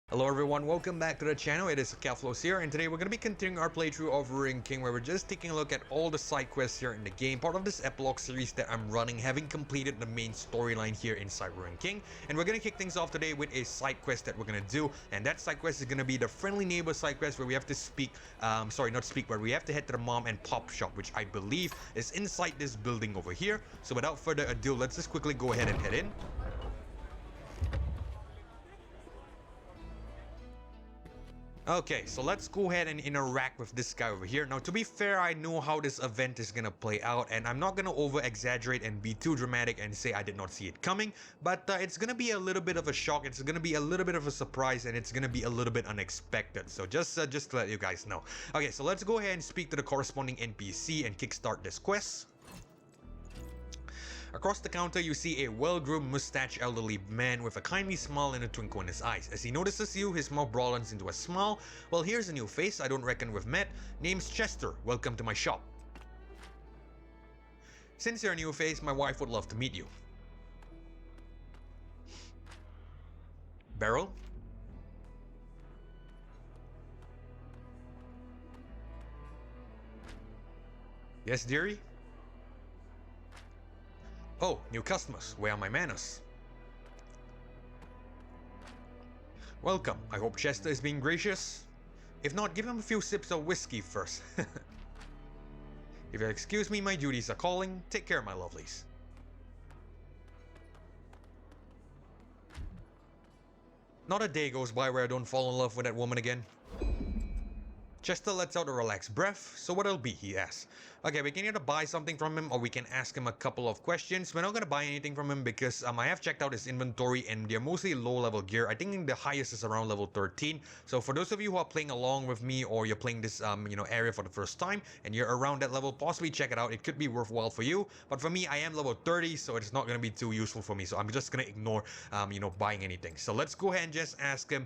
Hello everyone, welcome back to the channel. It is Keflos here, and today we're going to be continuing our playthrough of Arcane, where we're just taking a look at all the side quests here in the game, part of this Epilogue series that I'm running, having completed the main storyline here inside Arcane. And we're going to kick things off today with a side quest that we're going to do, and that side quest is going to be the Friendly Neighbor side quest, where we have to where we have to head to the mom and pop shop, which I believe is inside this building over here. So without further ado, let's just quickly go ahead and head in. Okay, so let's go ahead and interact with this guy over here. Now, to be fair, I know how this event is gonna play out, and I'm not gonna over-exaggerate and be too dramatic and say I did not see it coming, but it's gonna be a little bit of a shock, it's gonna be a little bit of a surprise, and it's gonna be a little bit unexpected. So just to let you guys know. Okay, so let's go ahead and speak to the corresponding NPC and kickstart this quest. Across the counter, you see a well-groomed, mustached elderly man with a kindly smile and a twinkle in his eyes. As he notices you, his mouth broadens into a smile. Well, here's a new face I don't reckon we've met. Name's Chester. Welcome to my shop. Since you're a new face, my wife would love to meet you. Beryl? Yes, dearie? Oh, new customers. Where are my manners? Welcome. I hope Chester is being gracious. If not, give him a few sips of whiskey first. If you'll excuse me, my duties are calling. Take care, my lovelies. Not a day goes by where I don't fall in love with that woman again. Chester lets out a relaxed breath. So what'll be, he asks. Okay, we can either buy something from him or we can ask him a couple of questions. We're not gonna buy anything from him because I have checked out his inventory and they're mostly low level gear. I think the highest is around level 13. So for those of you who are playing along with me, or you're playing this area for the first time and you're around that level, possibly check it out. It could be worthwhile for you. But for me, I am level 30, so it's not gonna be too useful for me. So I'm just gonna ignore buying anything. So let's go ahead and just ask him.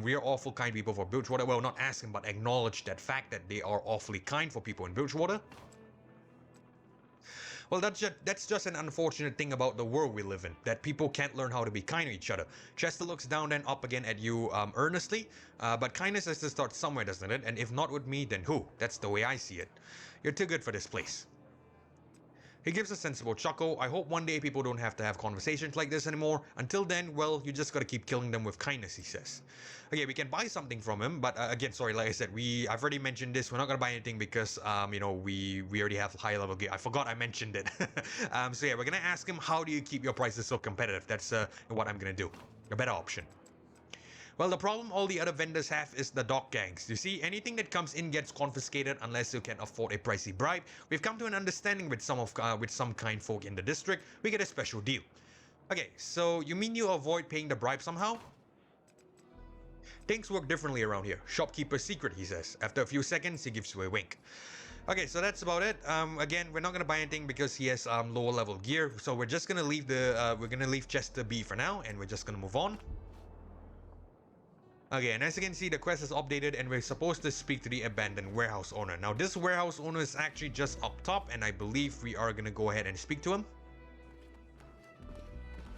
We are awful kind people for Bilgewater. Well, not ask him, but acknowledge that fact that they are awfully kind for people in Bilgewater. Well, that's just an unfortunate thing about the world we live in, that people can't learn how to be kind to each other. Chester looks down and up again at you earnestly, but kindness has to start somewhere, doesn't it? And if not with me, then who? That's the way I see it. You're too good for this place. He gives a sensible chuckle. I hope one day people don't have to have conversations like this anymore. Until then, well, you just gotta keep killing them with kindness, he says. Okay, we can buy something from him, but again, sorry, like I said, I've already mentioned this. We're not gonna buy anything because, we already have high level gear. I forgot I mentioned it. So yeah, we're gonna ask him, how do you keep your prices so competitive? That's what I'm gonna do. A better option. Well, the problem all the other vendors have is the dock gangs. You see, anything that comes in gets confiscated unless you can afford a pricey bribe. We've come to an understanding with some kind folk in the district. We get a special deal. Okay, so you mean you avoid paying the bribe somehow? Things work differently around here. Shopkeeper's secret, he says. After a few seconds, he gives you a wink. Okay, so that's about it. Again, we're not gonna buy anything because he has lower level gear. So we're just gonna leave Chester be for now, and we're just gonna move on. Okay, and as you can see, the quest is updated and we're supposed to speak to the abandoned warehouse owner. Now, this warehouse owner is actually just up top, and I believe we are gonna go ahead and speak to him.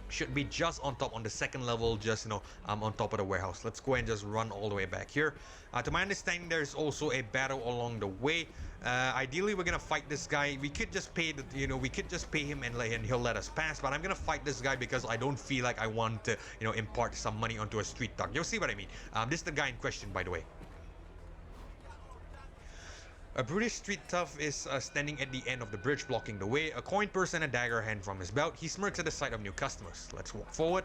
Should be just on top on the second level, just on top of the warehouse. Let's go ahead and just run all the way back here. To my understanding, there's also a battle along the way. Ideally, we're gonna fight this guy. We could just pay him and he'll let us pass. But I'm gonna fight this guy because I don't feel like I want to impart some money onto a street thug. You'll see what I mean. This is the guy in question, by the way. A British street tough is standing at the end of the bridge, blocking the way. A coin purse and a dagger hand from his belt. He smirks at the sight of new customers. Let's walk forward.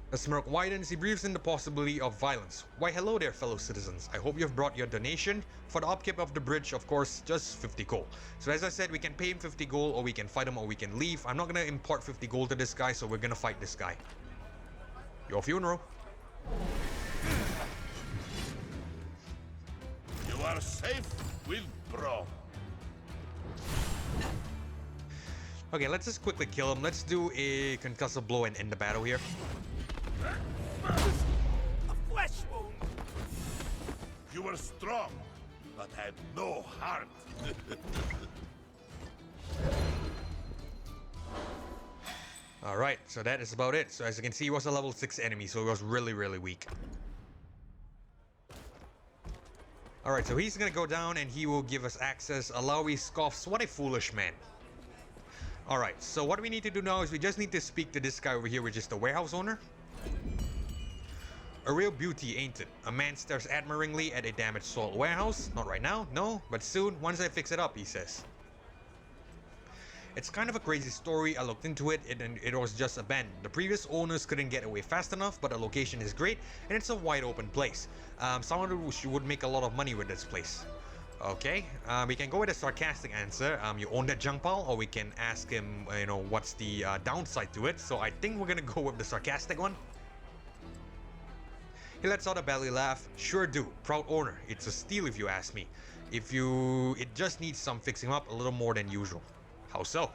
The smirk widens. He breathes in the possibility of violence. Why, hello there, fellow citizens. I hope you've brought your donation. For the upkeep of the bridge, of course, just 50 gold. So as I said, we can pay him 50 gold, or we can fight him, or we can leave. I'm not going to impart 50 gold to this guy, so we're going to fight this guy. Your funeral. You are safe with Bro. Okay, let's just quickly kill him. Let's do a concussive blow and end the battle here. A flesh wound. You were strong, but had no heart. Alright, so that is about it. So as you can see, he was a level 6 enemy, so he was really, really weak. Alright, so he's gonna go down and he will give us access. Alawi scoffs, what a foolish man. Alright, so what we need to do now is we just need to speak to this guy over here, which is the warehouse owner. A real beauty, ain't it? A man stares admiringly at a damaged salt warehouse. Not right now, no, but soon, once I fix it up, he says. It's kind of a crazy story. I looked into it and it was just abandoned. The previous owners couldn't get away fast enough, but the location is great and it's a wide open place. Someone who would make a lot of money with this place. Okay, we can go with a sarcastic answer. You own that junk pile, or we can ask him, you know, what's the downside to it. So I think we're gonna go with the sarcastic one. He lets out a belly laugh. Sure do. Proud owner. It's a steal if you ask me. It just needs some fixing up a little more than usual. How so?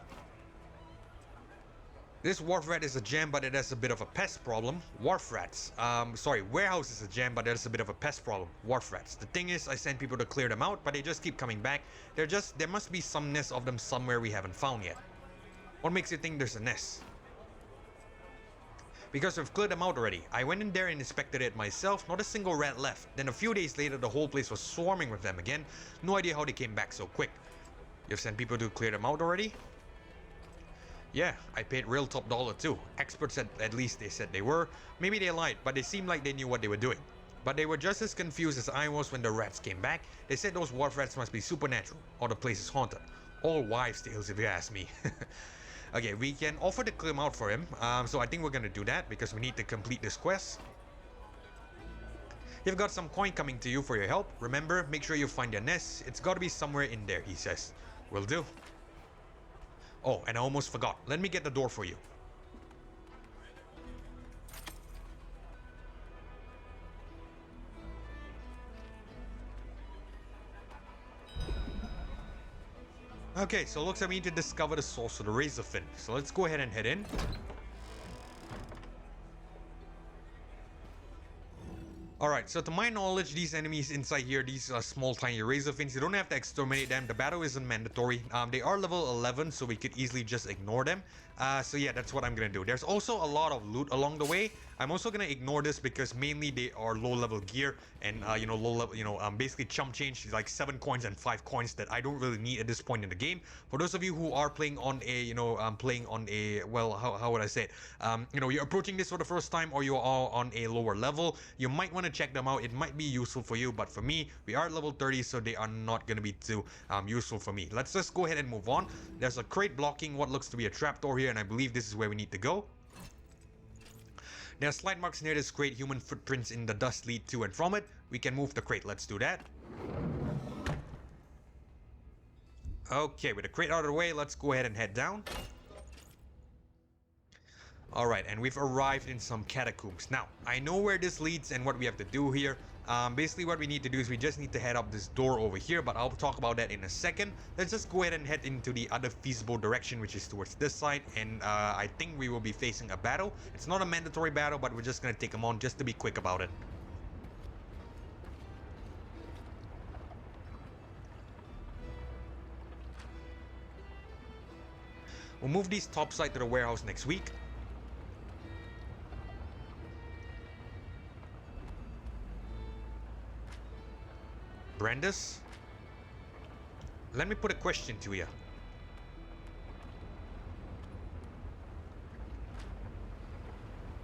This wharf rat is a gem, but it has a bit of a pest problem. Wharf rats. Warehouse is a gem, but there's a bit of a pest problem. Wharf rats. The thing is, I sent people to clear them out, but they just keep coming back. There must be some nest of them somewhere we haven't found yet. What makes you think there's a nest? Because we've cleared them out already. I went in there and inspected it myself, not a single rat left. Then a few days later, the whole place was swarming with them again. No idea how they came back so quick. You've sent people to clear them out already? Yeah, I paid real top dollar too. Experts at least they said they were. Maybe they lied, but they seemed like they knew what they were doing. But they were just as confused as I was when the rats came back. They said those wharf rats must be supernatural, or the place is haunted. All wives' tales if you ask me. Okay, we can offer to clear them out for him. So I think we're gonna do that because we need to complete this quest. You've got some coin coming to you for your help. Remember, make sure you find their nest. It's gotta be somewhere in there, he says. Will do. Oh, and I almost forgot. Let me get the door for you. Okay, so it looks like we need to discover the source of the Razorfin. So let's go ahead and head in. Alright, so to my knowledge, these enemies inside here, these are small tiny Razorfins. You don't have to exterminate them. The battle isn't mandatory. They are level 11, so we could easily just ignore them. So yeah, that's what I'm gonna do. There's also a lot of loot along the way. I'm also gonna ignore this because mainly they are low level gear and low level, basically chump change, like 7 coins and 5 coins that I don't really need at this point in the game. For those of you who are playing on a, well, how would I say it? You're approaching this for the first time or you are on a lower level, you might want to check them out. It might be useful for you, but for me, we are at level 30, so they are not gonna be too useful for me. Let's just go ahead and move on. There's a crate blocking what looks to be a trapdoor here, and I believe this is where we need to go. There are slide marks near this crate. Human footprints in the dust lead to and from it. We can move the crate. Let's do that. Okay, with the crate out of the way, let's go ahead and head down. Alright, and we've arrived in some catacombs. Now, I know where this leads and what we have to do here. Basically what we need to do is we just need to head up this door over here, but I'll talk about that in a second. Let's just go ahead and head into the other feasible direction, which is towards this side, and I think we will be facing a battle. It's not a mandatory battle, but we're just gonna take them on just to be quick about it. We'll move these topside to the warehouse next week. Brandis, let me put a question to you.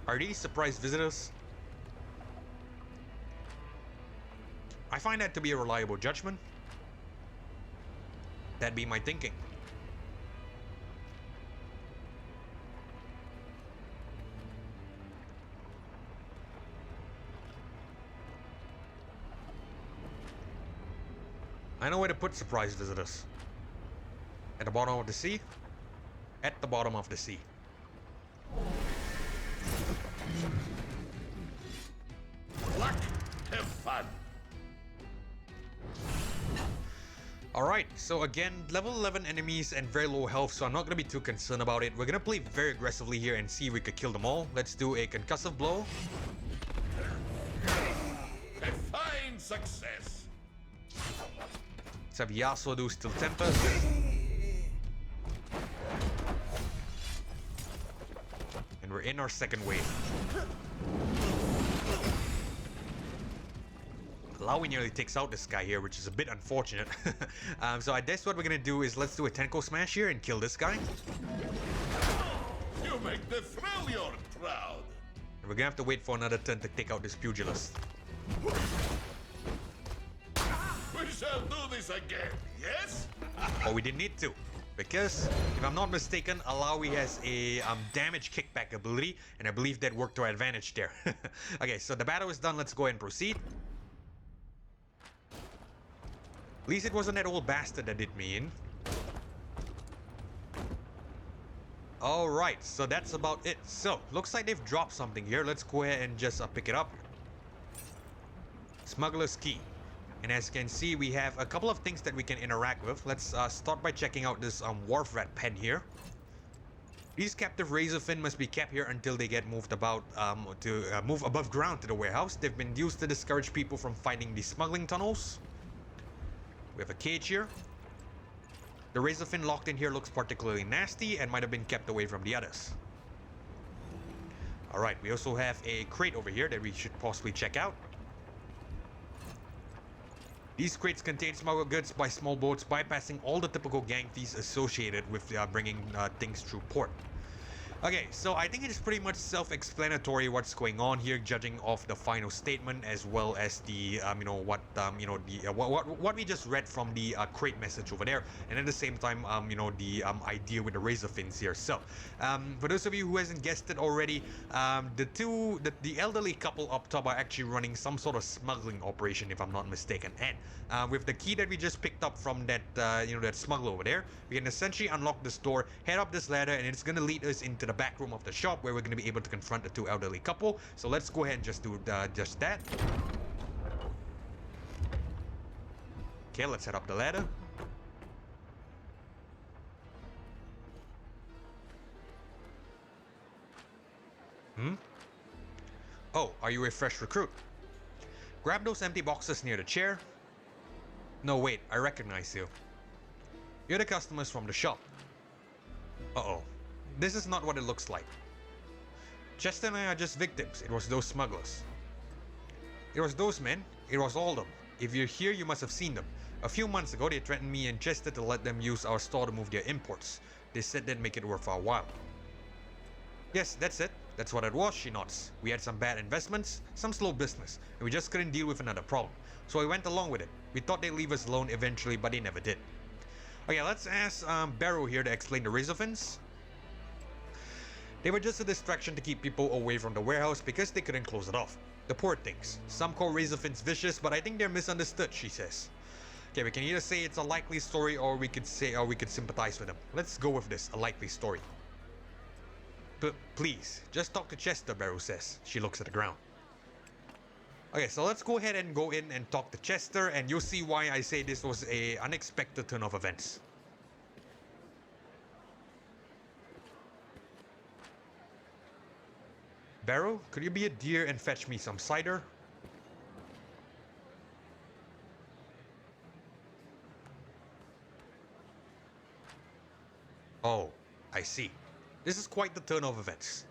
Are these surprise visitors? I find that to be a reliable judgment. That'd be my thinking. I know where to put surprise visitors. At the bottom of the sea? At the bottom of the sea. Luck, have fun. Alright, so again, level 11 enemies and very low health, so I'm not going to be too concerned about it. We're going to play very aggressively here and see if we could kill them all. Let's do a concussive blow. A fine success. Let's have Yasuo do Still Tempest. in our second wave. Lawi nearly takes out this guy here, which is a bit unfortunate. So I guess what we're gonna do is let's do a tentacle smash here and kill this guy. You make the Freljord proud. And we're gonna have to wait for another turn to take out this pugilist. We shall do this again, yes? But we didn't need to, because if I'm not mistaken, Alawi has a damage kickback ability, and I believe that worked to our advantage there. Okay, so the battle is done. Let's go ahead and proceed. At least it wasn't that old bastard that did me in. Alright, so that's about it. So, looks like they've dropped something here. Let's go ahead and just pick it up. Smuggler's Key. And as you can see, we have a couple of things that we can interact with. Let's start by checking out this wharf rat pen here. These captive Razorfin must be kept here until they get moved about to move above ground to the warehouse. They've been used to discourage people from finding the smuggling tunnels. We have a cage here. The Razorfin locked in here looks particularly nasty and might have been kept away from the others. Alright, we also have a crate over here that we should possibly check out. These crates contain smuggled goods by small boats, bypassing all the typical gang fees associated with bringing things through port. Okay, so I think it is pretty much self-explanatory what's going on here, judging off the final statement as well as the what we just read from the crate message over there, and at the same time the idea with the Razorfins here. So for those of you who hasn't guessed it already, the elderly couple up top are actually running some sort of smuggling operation, if I'm not mistaken, and with the key that we just picked up from that that smuggler over there, we can essentially unlock this door, head up this ladder, and it's going to lead us into the back room of the shop where we're going to be able to confront the two elderly couple. So let's go ahead and just do just that. Okay, let's head up the ladder. Oh, are you a fresh recruit? Grab those empty boxes near the chair. No, wait, I recognize you. You're the customers from the shop. Uh-oh. This is not what it looks like. Chester and I are just victims. It was those smugglers. It was those men. It was all of them. If you're here, you must have seen them. A few months ago, they threatened me and Chester to let them use our store to move their imports. They said they'd make it worth our while. Yes, that's it. That's what it was, she nods. We had some bad investments, some slow business, and we just couldn't deal with another problem. So we went along with it. We thought they'd leave us alone eventually, but they never did. Okay, let's ask Barrow here to explain the Razorfins. They were just a distraction to keep people away from the warehouse because they couldn't close it off. The poor things. Some call Razorfins vicious, but I think they're misunderstood, she says. Okay, we can either say it's a likely story or we could sympathize with them. Let's go with this, a likely story. But please, just talk to Chester, Barrow says. She looks at the ground. Okay, so let's go ahead and go in and talk to Chester, and you'll see why I say this was an unexpected turn of events. Barrow, could you be a dear and fetch me some cider? Oh, I see. This is quite the turn of events.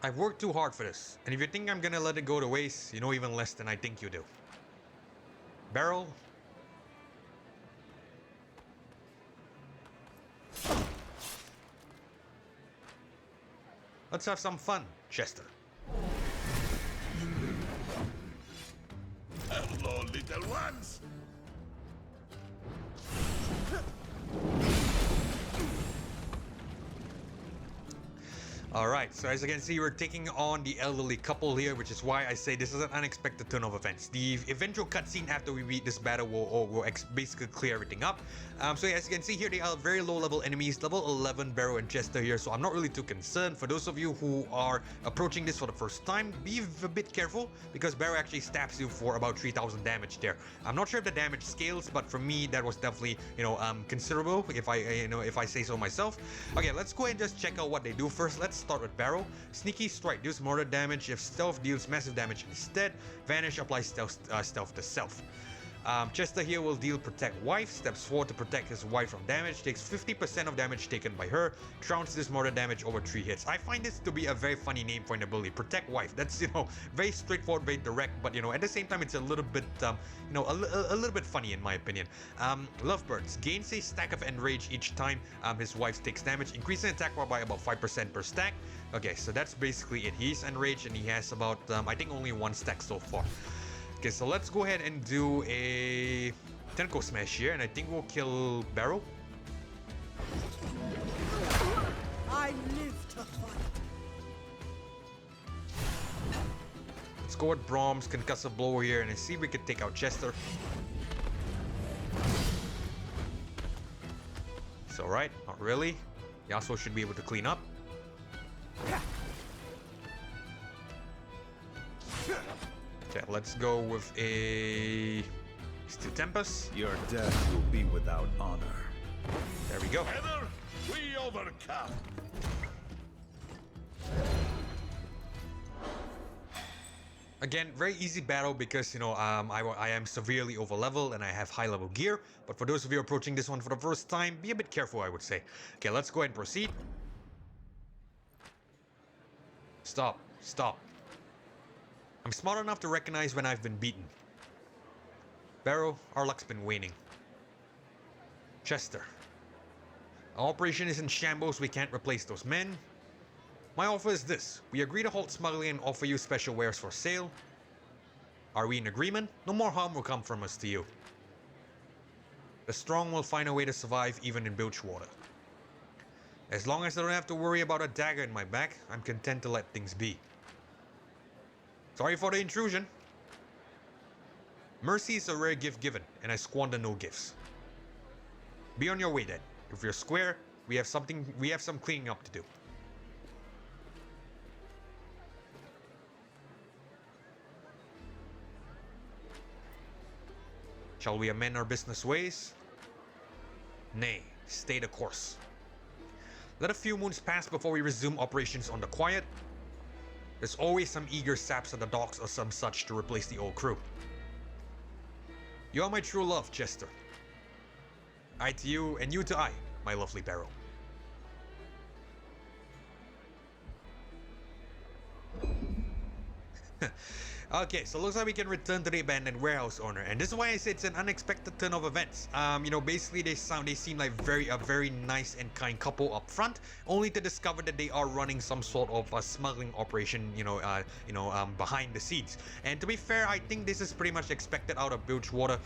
I've worked too hard for this, and if you think I'm gonna let it go to waste, you know even less than I think you do. Barrel. Let's have some fun, Chester. Hello, little ones. Alright, so as you can see, we're taking on the elderly couple here, which is why I say this is an unexpected turn of events. The eventual cutscene after we beat this battle will basically clear everything up. So yeah, as you can see here, they are very low level enemies, level 11 Barrow and Chester here, so I'm not really too concerned. For those of you who are approaching this for the first time, be a bit careful, because Barrow actually stabs you for about 3000 damage there. I'm not sure if the damage scales, but for me, that was definitely, considerable, if I say so myself. Okay, let's go ahead and just check out what they do first. Let's start with Barrow. Sneaky Strike deals mortar damage if stealth deals massive damage instead. Vanish applies stealth to self. Chester here will deal Protect Wife, steps forward to protect his wife from damage, takes 50% of damage taken by her, trounces mortar damage over 3 hits. I find this to be a very funny name for an ability, Protect Wife. That's, very straightforward, very direct, but, at the same time, it's a little bit, a little bit funny in my opinion. Lovebirds, gains a stack of Enrage each time his wife takes damage, increasing attack power by about 5% per stack. Okay, so that's basically it. He's Enraged and he has about, I think only 1 stack so far. Okay, so let's go ahead and do a Tentacle Smash here, and I think we'll kill Barrow. I live to fight. Let's go with Brahms, Concussive Blow here, and see if we can take out Chester. It's alright, not really. Yasuo should be able to clean up. Okay, let's go with a Steel Tempest. Your death will be without honor. There we go. Together, we overcome. Again, very easy battle because, I am severely over level and I have high level gear. But for those of you approaching this one for the first time, be a bit careful, I would say. Okay, let's go ahead and proceed. Stop. Stop. I'm smart enough to recognize when I've been beaten. Barrow, our luck's been waning. Chester. Our operation is in shambles, we can't replace those men. My offer is this. We agree to halt smuggling and offer you special wares for sale. Are we in agreement? No more harm will come from us to you. The strong will find a way to survive even in bilge water. As long as I don't have to worry about a dagger in my back, I'm content to let things be. Sorry for the intrusion. Mercy is a rare gift given, and I squander no gifts. Be on your way then. If you're square, we have some cleaning up to do. Shall we amend our business ways? Nay, stay the course. Let a few moons pass before we resume operations on the quiet. There's always some eager saps at the docks or some such to replace the old crew. You are my true love, Chester. I to you, and you to I, my lovely Barrow. Okay, so looks like we can return to the abandoned warehouse owner, and this is why I say it's an unexpected turn of events. Basically they seem like a very nice and kind couple up front, only to discover that they are running some sort of a smuggling operation, behind the scenes. And to be fair, I think this is pretty much expected out of Bilgewater.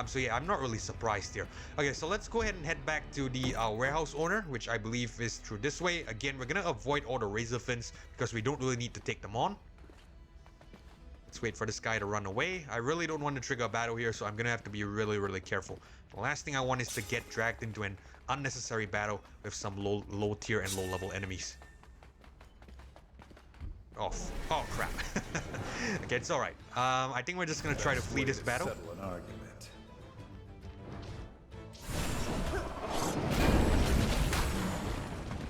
So yeah, I'm not really surprised here. Okay, so let's go ahead and head back to the warehouse owner, which I believe is through this way. Again, we're gonna avoid all the Razorfins because we don't really need to take them on. Let's wait for this guy to run away. I really don't want to trigger a battle here, so I'm gonna have to be really, really careful. The last thing I want is to get dragged into an unnecessary battle with some low tier and low level enemies. Oh crap. Okay, it's alright. I think we're just gonna try to flee this battle. Settle an argument.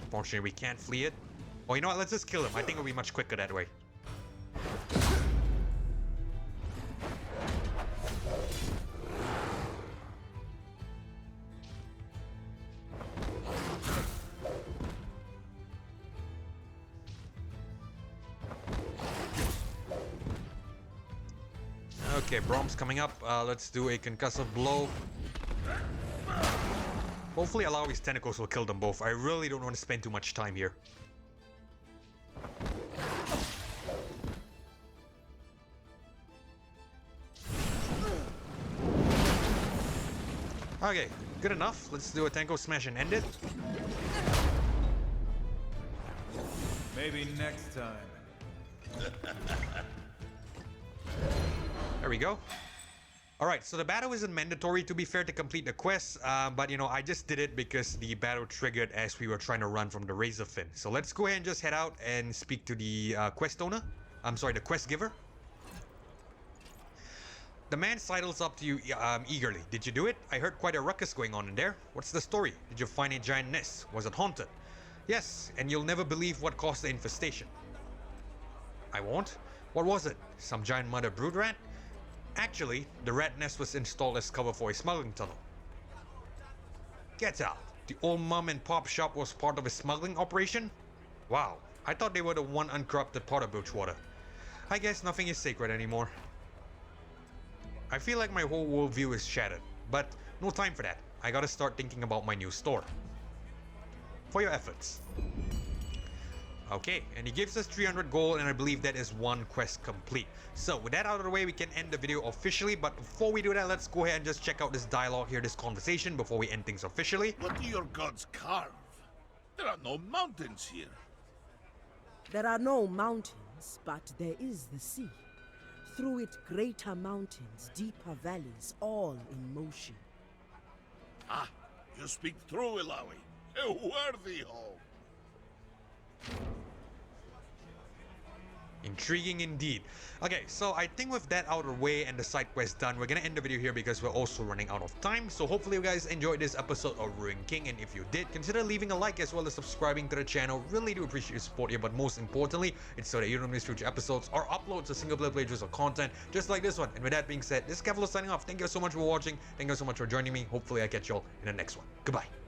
Unfortunately, we can't flee it. Oh, you know what? Let's just kill him. I think it'll be much quicker that way. Okay, Brahms coming up. Let's do a concussive blow. Hopefully Alawi's tentacles will kill them both. I really don't want to spend too much time here. Okay, good enough. Let's do a Tango Smash and end it. Maybe next time. There we go. Alright, so the battle isn't mandatory, to be fair, to complete the quest, but I just did it because the battle triggered as we were trying to run from the Razorfin. So let's go ahead and just head out and speak to the quest owner. I'm sorry, the quest giver. The man sidles up to you eagerly. Did you do it? I heard quite a ruckus going on in there. What's the story? Did you find a giant nest? Was it haunted? Yes, and you'll never believe what caused the infestation. I won't. What was it? Some giant mother brood rat? Actually, the rat nest was installed as cover for a smuggling tunnel. Get out! The old mom and pop shop was part of a smuggling operation? Wow, I thought they were the one uncorrupted part of Bilgewater. I guess nothing is sacred anymore. I feel like my whole worldview is shattered, but no time for that. I gotta start thinking about my new store. For your efforts. Okay, and he gives us 300 gold, and I believe that is one quest complete. So with that out of the way, we can end the video officially, but before we do that, let's go ahead and just check out this dialogue here, this conversation, before we end things officially. What do your gods carve? There are no mountains here. There are no mountains, but there is the sea. Through it, greater mountains, deeper valleys, all in motion. Ah, you speak true, Ilawi. A worthy home. Intriguing indeed. Okay, so I think with that out of the way and the side quest done, we're gonna end the video here because we're also running out of time. So hopefully you guys enjoyed this episode of Ruin King, and if you did, consider leaving a like as well as subscribing to the channel. Really do appreciate your support here, but most importantly, it's so that you don't miss future episodes or uploads of single player playthroughs of content just like this one. And with that being said, this is Kevlo signing off. Thank you so much for watching. Thank you so much for joining me. Hopefully I catch y'all in the next one. Goodbye.